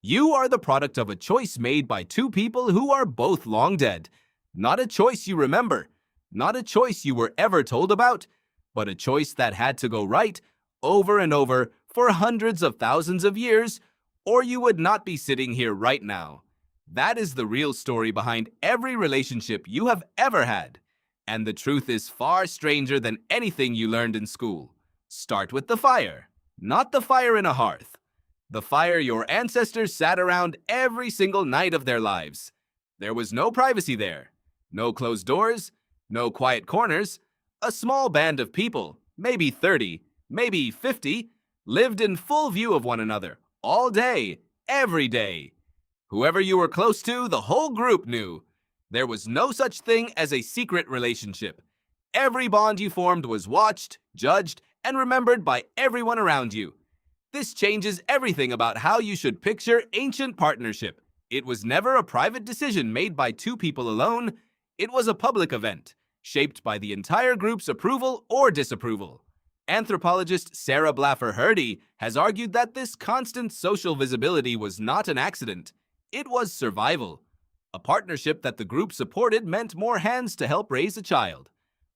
You are the product of a choice made by two people who are both long dead. Not a choice you remember, not a choice you were ever told about, but a choice that had to go right over and over for hundreds of thousands of years, or you would not be sitting here right now. That is the real story behind every relationship you have ever had. And the truth is far stranger than anything you learned in school. Start with the fire, not the fire in a hearth. The fire your ancestors sat around every single night of their lives. There was no privacy there, no closed doors, no quiet corners. A small band of people, maybe 30, maybe 50, lived in full view of one another, all day, every day. Whoever you were close to, the whole group knew. There was no such thing as a secret relationship. Every bond you formed was watched, judged, and remembered by everyone around you. This changes everything about how you should picture ancient partnership. It was never a private decision made by two people alone. It was a public event, shaped by the entire group's approval or disapproval. Anthropologist Sarah Blaffer Hrdy has argued that this constant social visibility was not an accident. It was survival. A partnership that the group supported meant more hands to help raise a child.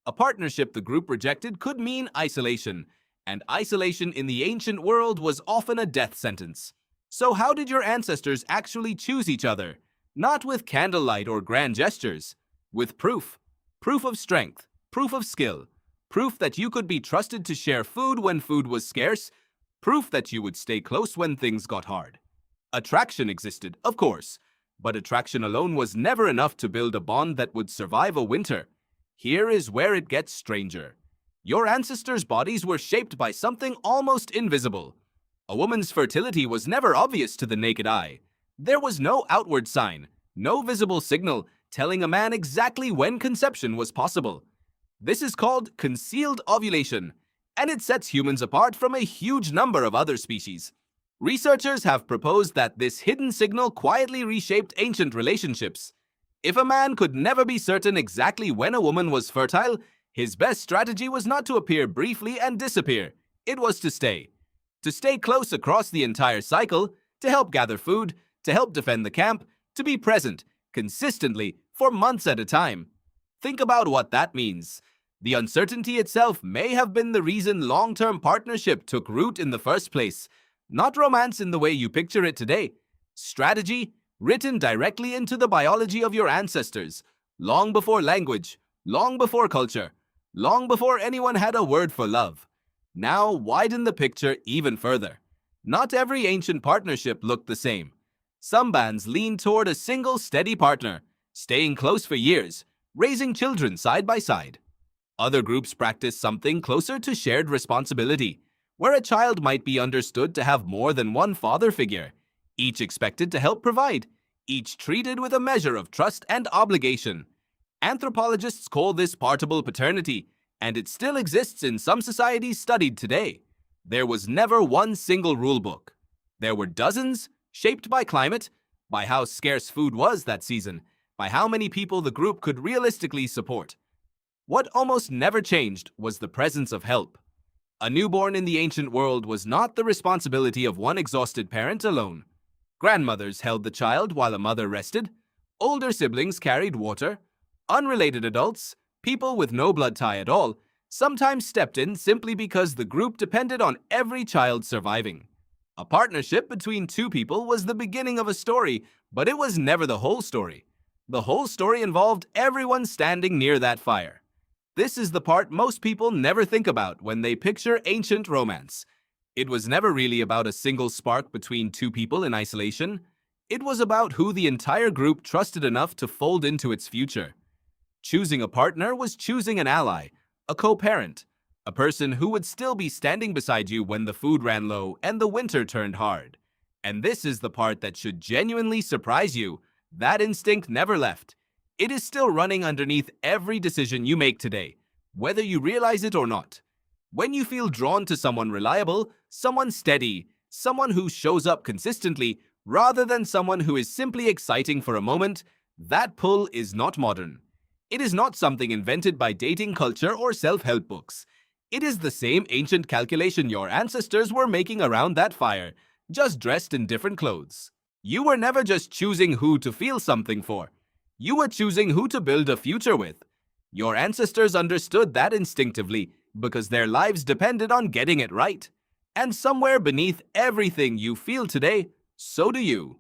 A partnership the group rejected could mean isolation, and isolation in the ancient world was often a death sentence. So how did your ancestors actually choose each other? Not with candlelight or grand gestures. With proof. Proof of strength. Proof of skill. Proof that you could be trusted to share food when food was scarce. Proof that you would stay close when things got hard. Attraction existed, of course, but attraction alone was never enough to build a bond that would survive a winter. Here is where it gets stranger. Your ancestors' bodies were shaped by something almost invisible. A woman's fertility was never obvious to the naked eye. There was no outward sign, no visible signal telling a man exactly when conception was possible. This is called concealed ovulation, and it sets humans apart from a huge number of other species. Researchers have proposed that this hidden signal quietly reshaped ancient relationships. If a man could never be certain exactly when a woman was fertile, his best strategy was not to appear briefly and disappear. It was to stay. To stay close across the entire cycle, to help gather food, to help defend the camp, to be present, consistently, for months at a time. Think about what that means. The uncertainty itself may have been the reason long-term partnership took root in the first place. Not romance in the way you picture it today. Strategy, written directly into the biology of your ancestors, long before language, long before culture, long before anyone had a word for love. Now widen the picture even further. Not every ancient partnership looked the same. Some bands leaned toward a single steady partner, staying close for years, raising children side by side. Other groups practiced something closer to shared responsibility, where a child might be understood to have more than one father figure, each expected to help provide, each treated with a measure of trust and obligation. Anthropologists call this partible paternity, and it still exists in some societies studied today. There was never one single rule book. There were dozens, shaped by climate, by how scarce food was that season, by how many people the group could realistically support. What almost never changed was the presence of help. A newborn in the ancient world was not the responsibility of one exhausted parent alone. Grandmothers held the child while a mother rested. Older siblings carried water. Unrelated adults, people with no blood tie at all, sometimes stepped in simply because the group depended on every child surviving. A partnership between two people was the beginning of a story, but it was never the whole story. The whole story involved everyone standing near that fire. This is the part most people never think about when they picture ancient romance. It was never really about a single spark between two people in isolation. It was about who the entire group trusted enough to fold into its future. Choosing a partner was choosing an ally, a co-parent, a person who would still be standing beside you when the food ran low and the winter turned hard. And this is the part that should genuinely surprise you. That instinct never left. It is still running underneath every decision you make today, whether you realize it or not. When you feel drawn to someone reliable, someone steady, someone who shows up consistently, rather than someone who is simply exciting for a moment, that pull is not modern. It is not something invented by dating culture or self-help books. It is the same ancient calculation your ancestors were making around that fire, just dressed in different clothes. You were never just choosing who to feel something for. You were choosing who to build a future with. Your ancestors understood that instinctively because their lives depended on getting it right. And somewhere beneath everything you feel today, so do you.